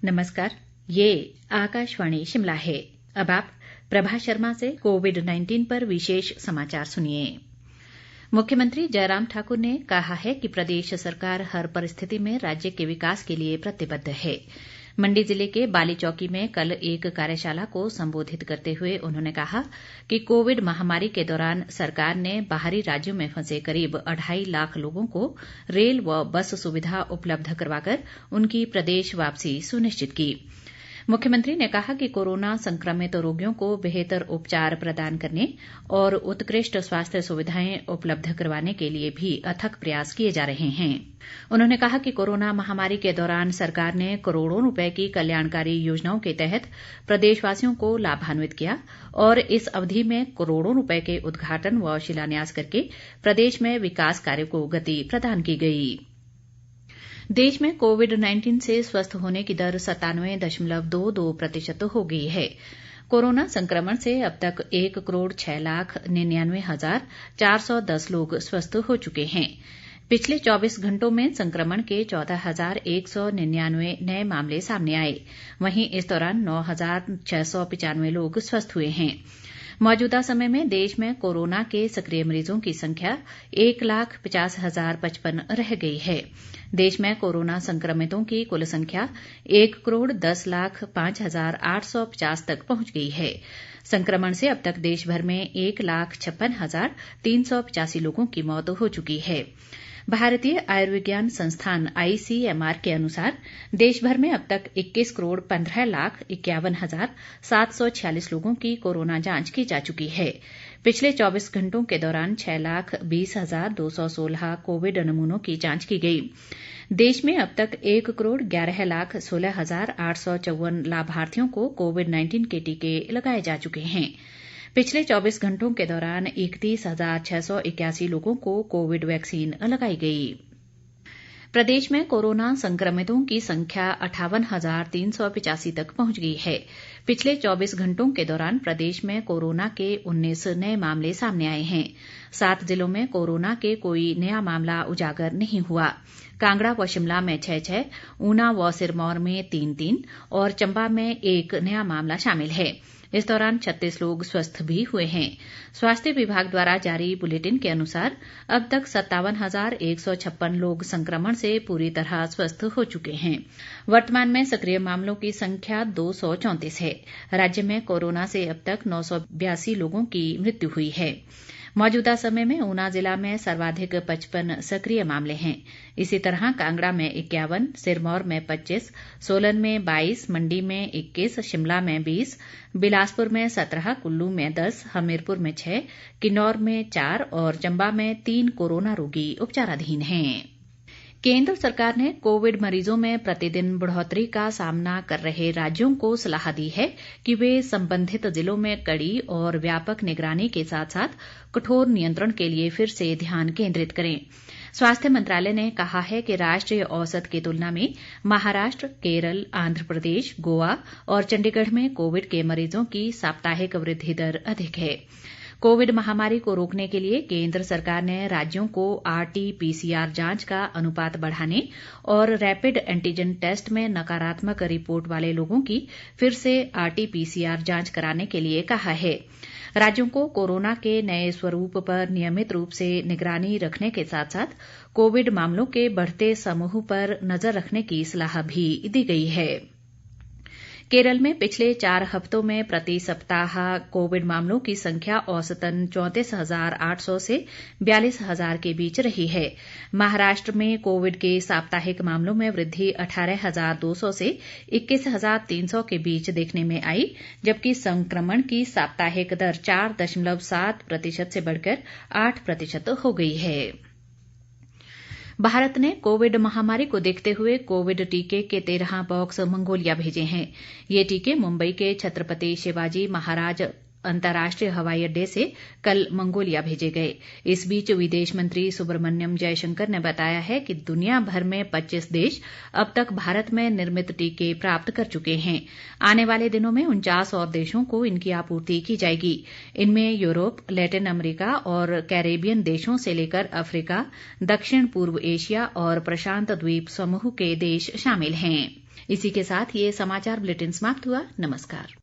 नमस्कार, ये आकाशवाणी शिमला है। अब आप प्रभा शर्मा से कोविड-19 पर विशेष समाचार सुनिए। मुख्यमंत्री जयराम ठाकुर ने कहा है कि प्रदेश सरकार हर परिस्थिति में राज्य के विकास के लिए प्रतिबद्ध है। मंडी जिले के बालीचौकी में कल एक कार्यशाला को संबोधित करते हुए उन्होंने कहा कि कोविड महामारी के दौरान सरकार ने बाहरी राज्यों में फंसे करीब 2.5 लाख लोगों को रेल व बस सुविधा उपलब्ध करवाकर उनकी प्रदेश वापसी सुनिश्चित की। मुख्यमंत्री ने कहा कि कोरोना संक्रमित रोगियों को बेहतर उपचार प्रदान करने और उत्कृष्ट स्वास्थ्य सुविधाएं उपलब्ध करवाने के लिए भी अथक प्रयास किए जा रहे हैं। उन्होंने कहा कि कोरोना महामारी के दौरान सरकार ने करोड़ों रुपए की कल्याणकारी योजनाओं के तहत प्रदेशवासियों को लाभान्वित किया और इस अवधि में करोड़ों रुपए के उद्घाटन व शिलान्यास करके प्रदेश में विकास कार्य को गति प्रदान की गई। देश में कोविड-19 से स्वस्थ होने की दर 97.22% हो गई है। कोरोना संक्रमण से अब तक 1,06,99,410 लोग स्वस्थ हो चुके हैं। पिछले 24 घंटों में संक्रमण के 14,199 नए मामले सामने आए। वहीं इस दौरान 9,695 लोग स्वस्थ हुए हैं। मौजूदा समय में देश में कोरोना के सक्रिय मरीजों की संख्या 1,50,055 रह गई है। देश में कोरोना संक्रमितों की कुल संख्या 1,10,05,850 तक पहुंच गई है। संक्रमण से अब तक देश भर में 1,56,385 लोगों की मौत हो चुकी है। भारतीय आयुर्विज्ञान संस्थान ICMR के अनुसार देश भर में अब तक 21,15,51,746 लोगों की कोरोना जांच की जा चुकी है। पिछले 24 घंटों के दौरान 6,20,216 कोविड नमूनों की जांच की गई। देश में अब तक 1,11,16,854 लाभार्थियों को कोविड-19 के टीके लगाए जा चुके हैं। पिछले 24 घंटों के दौरान 31,681 लोगों को कोविड वैक्सीन लगाई गई। प्रदेश में कोरोना संक्रमितों की संख्या 58,385 तक पहुंच गई है। पिछले 24 घंटों के दौरान प्रदेश में कोरोना के 19 नए मामले सामने आए हैं। 7 जिलों में कोरोना के कोई नया मामला उजागर नहीं हुआ। कांगड़ा व शिमला में 6-6, ऊना व सिरमौर में 3-3 और चंबा में 1 नया मामला शामिल है। इस दौरान 36 लोग स्वस्थ भी हुए हैं। स्वास्थ्य विभाग द्वारा जारी बुलेटिन के अनुसार अब तक 57,156 लोग संक्रमण से पूरी तरह स्वस्थ हो चुके हैं। वर्तमान में सक्रिय मामलों की संख्या 234 है। राज्य में कोरोना से अब तक 982 लोगों की मृत्यु हुई है। मौजूदा समय में ऊना जिला में सर्वाधिक 55 सक्रिय मामले हैं। इसी तरह कांगड़ा में 51, सिरमौर में 25, सोलन में 22, मंडी में 21, शिमला में 20, बिलासपुर में 17, कुल्लू में 10, हमीरपुर में 6, किन्नौर में 4 और चंबा में 3 कोरोना रोगी उपचाराधीन हैं। केंद्र सरकार ने कोविड मरीजों में प्रतिदिन बढ़ोतरी का सामना कर रहे राज्यों को सलाह दी है कि वे संबंधित जिलों में कड़ी और व्यापक निगरानी के साथ साथ कठोर नियंत्रण के लिए फिर से ध्यान केंद्रित करें। स्वास्थ्य मंत्रालय ने कहा है कि राष्ट्रीय औसत की तुलना में महाराष्ट्र, केरल, आंध्र प्रदेश, गोवा और चंडीगढ़ में कोविड के मरीजों की साप्ताहिक वृद्धि दर अधिक है। कोविड महामारी को रोकने के लिए केंद्र सरकार ने राज्यों को RT-PCR जांच का अनुपात बढ़ाने और रैपिड एंटीजन टेस्ट में नकारात्मक रिपोर्ट वाले लोगों की फिर से RT-PCR जांच कराने के लिए कहा है। राज्यों को कोरोना के नए स्वरूप पर नियमित रूप से निगरानी रखने के साथ साथ कोविड मामलों के बढ़ते समूह पर नजर रखने की सलाह भी दी गई है। केरल में पिछले 4 हफ्तों में प्रति सप्ताह कोविड मामलों की संख्या औसतन 34,800 से 42,000 के बीच रही है। महाराष्ट्र में कोविड के साप्ताहिक मामलों में वृद्धि 18,200 से 21,300 के बीच देखने में आई, जबकि संक्रमण की साप्ताहिक दर 4.7% से बढ़कर 8% हो गई है। भारत ने कोविड महामारी को देखते हुए कोविड टीके के 13 बॉक्स मंगोलिया भेजे हैं। ये टीके मुंबई के छत्रपति शिवाजी महाराज अंतर्राष्ट्रीय हवाई अड्डे से कल मंगोलिया भेजे गए। इस बीच विदेश मंत्री सुब्रमण्यम जयशंकर ने बताया है कि दुनिया भर में 25 देश अब तक भारत में निर्मित टीके प्राप्त कर चुके हैं। आने वाले दिनों में 49 और देशों को इनकी आपूर्ति की जाएगी। इनमें यूरोप, लैटिन अमेरिका और कैरेबियन देशों से लेकर अफ्रीका, दक्षिण पूर्व एशिया और प्रशांत द्वीप समूह के देश शामिल हैं। इसी के साथ ये समाचार बुलेटिन समाप्त हुआ। नमस्कार।